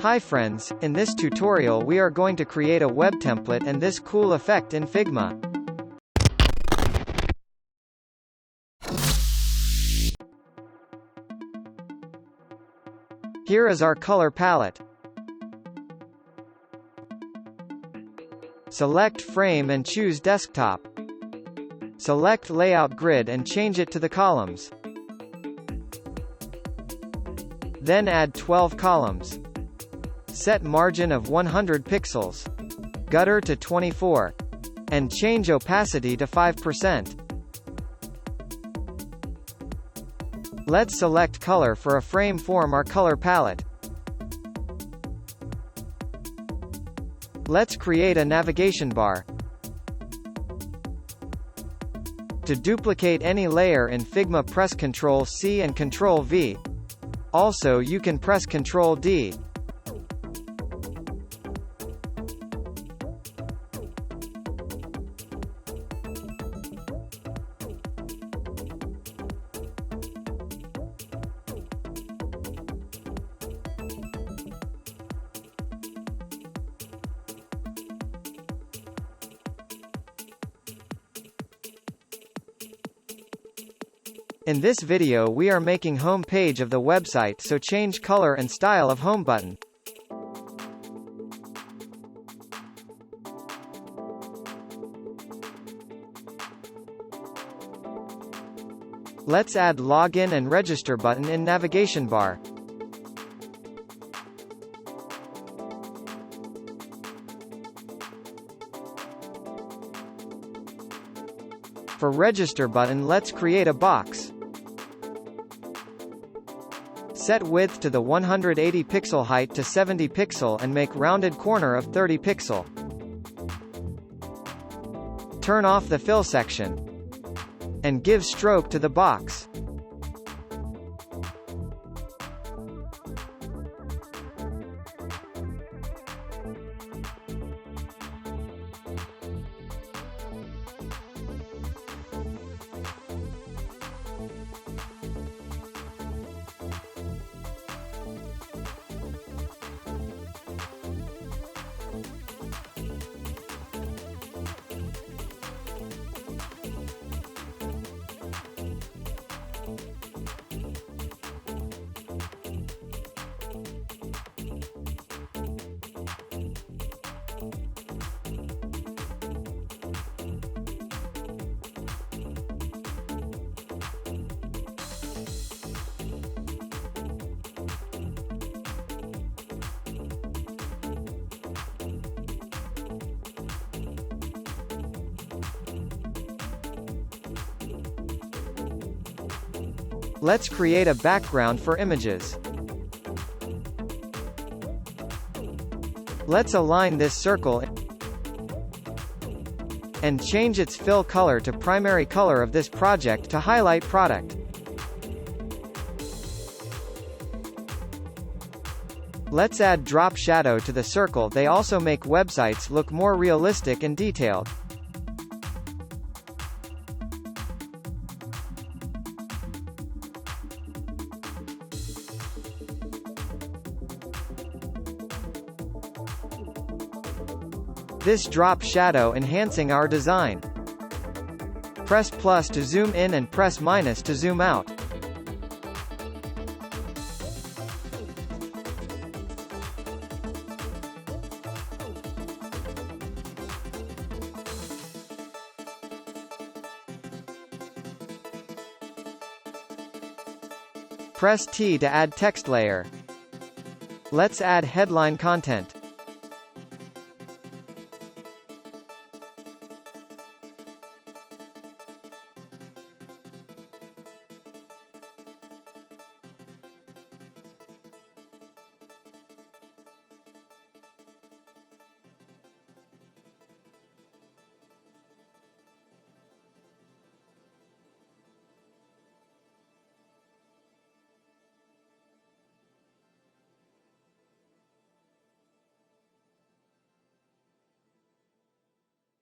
Hi friends, in this tutorial we are going to create a web template and this cool effect in Figma. Here is our color palette. Select Frame and choose Desktop. Select Layout Grid and change it to the columns. Then add 12 columns. Set margin of 100 pixels. Gutter to 24. And change opacity to 5%. Let's select color for a frame from our color palette. Let's create a navigation bar. To duplicate any layer in Figma, press Ctrl+C and Ctrl+V. Also, you can press Ctrl+D. In this video we are making home page of the website, so change color and style of home button. Let's add login and register button in navigation bar. For register button, let's create a box. Set width to the 180 pixel, height to 70 pixel and make rounded corner of 30 pixel. Turn off the fill section. And give stroke to the box. Let's create a background for images. Let's align this circle and change its fill color to primary color of this project to highlight product. Let's add drop shadow to the circle. They also make websites look more realistic and detailed. This drop shadow enhancing our design. Press plus to zoom in and press minus to zoom out. Press T to add text layer. Let's add headline content.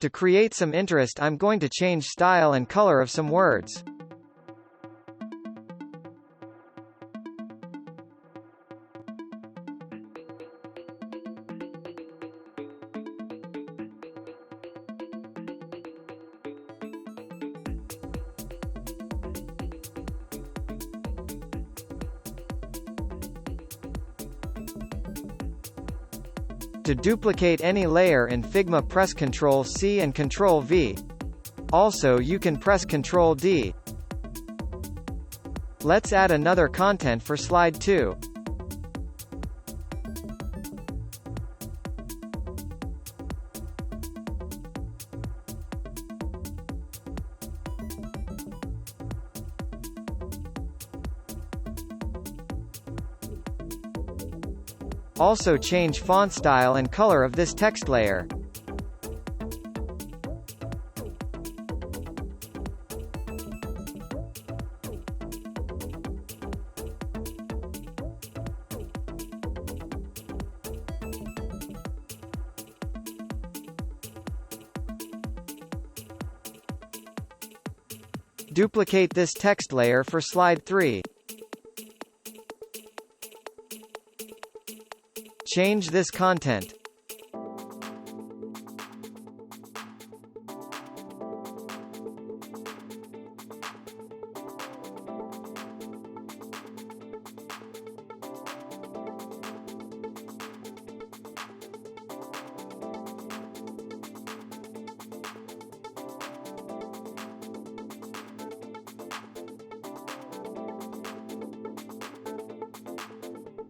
To create some interest, I'm going to change style and color of some words. To duplicate any layer in Figma, press Ctrl+C and Ctrl+V. Also, you can press Ctrl+D. Let's add another content for slide 2. Also change font style and color of this text layer. Duplicate this text layer for slide 3. Change this content.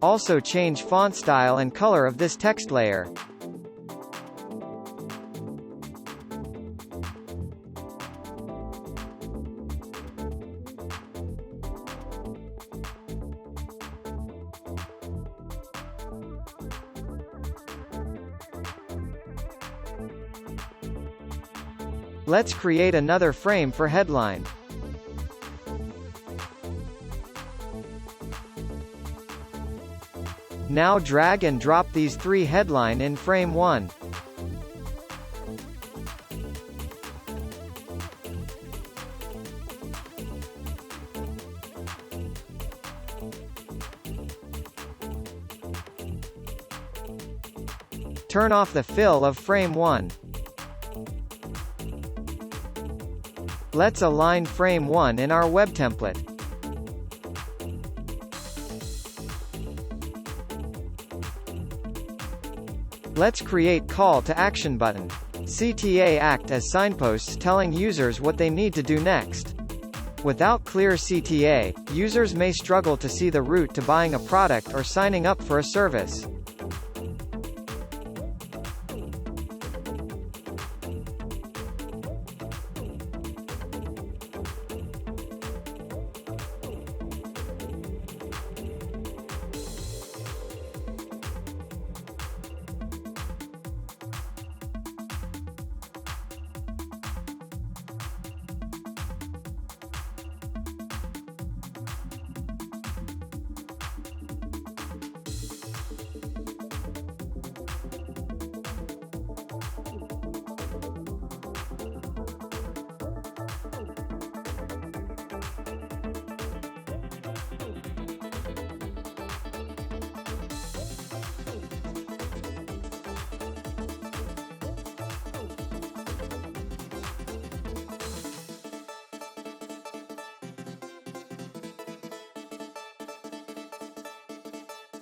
Also change font style and color of this text layer. Let's create another frame for headline. Now drag and drop these 3 headline in frame 1. Turn off the fill of frame 1. Let's align frame 1 in our web template. Let's create call to action button. CTA act as signposts telling users what they need to do next. Without clear CTA, users may struggle to see the route to buying a product or signing up for a service.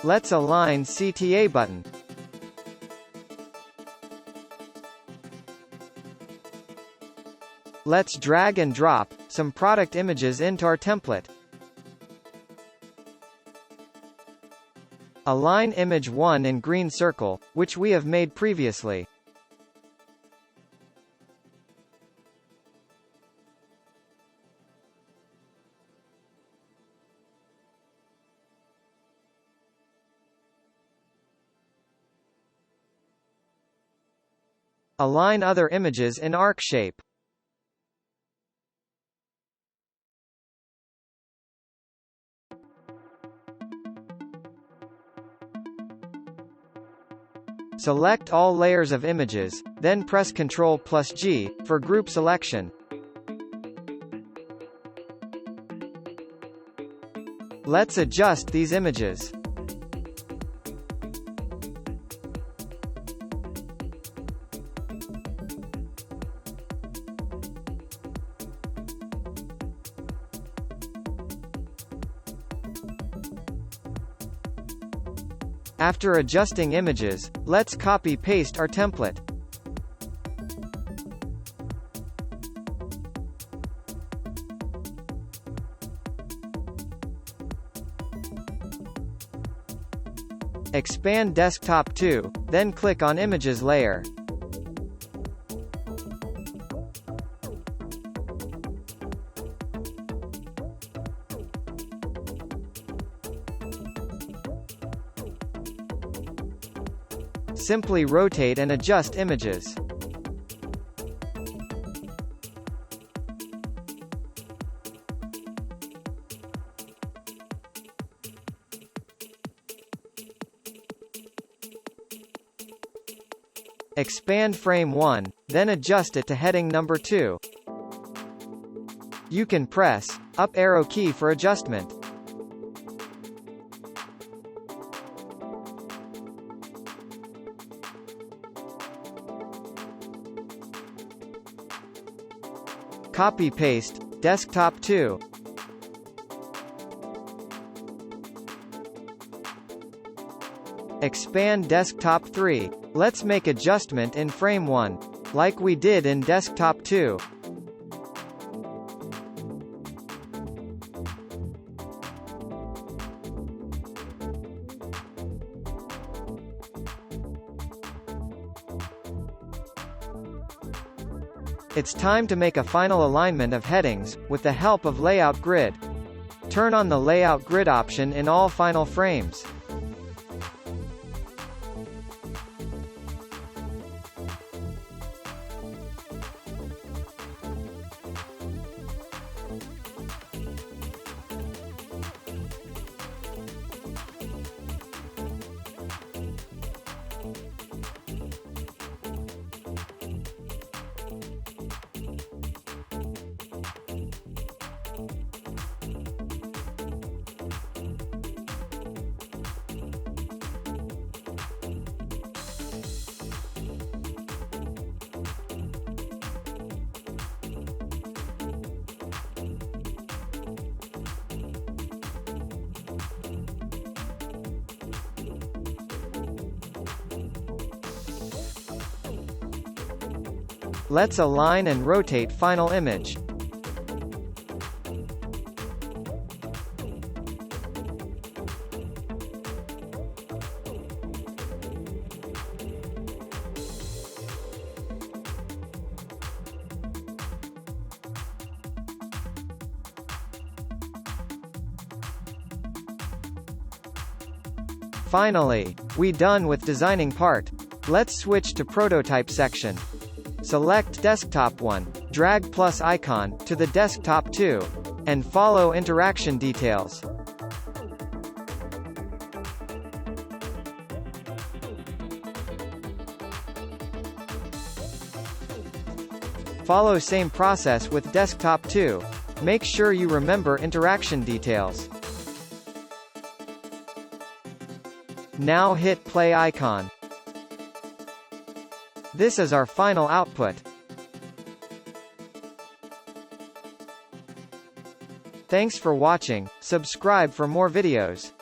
Let's align CTA button. Let's drag and drop some product images into our template. Align image 1 in green circle, which we have made previously. Align other images in arc shape. Select all layers of images, then press Ctrl+G for group selection. Let's adjust these images. After adjusting images, let's copy-paste our template. Expand Desktop 2, then click on Images layer. Simply rotate and adjust images. Expand frame 1, then adjust it to heading number 2. You can press up arrow key for adjustment. Copy-paste Desktop 2. Expand Desktop 3. Let's make adjustment in frame 1, like we did in Desktop 2. It's time to make a final alignment of headings, with the help of Layout Grid. Turn on the Layout Grid option in all final frames. Let's align and rotate final image. Finally, we done with designing part. Let's switch to prototype section. Select Desktop 1, drag plus icon to the Desktop 2, and follow interaction details. Follow same process with Desktop 2. Make sure you remember interaction details. Now hit play icon. This is our final output. Thanks for watching. Subscribe for more videos.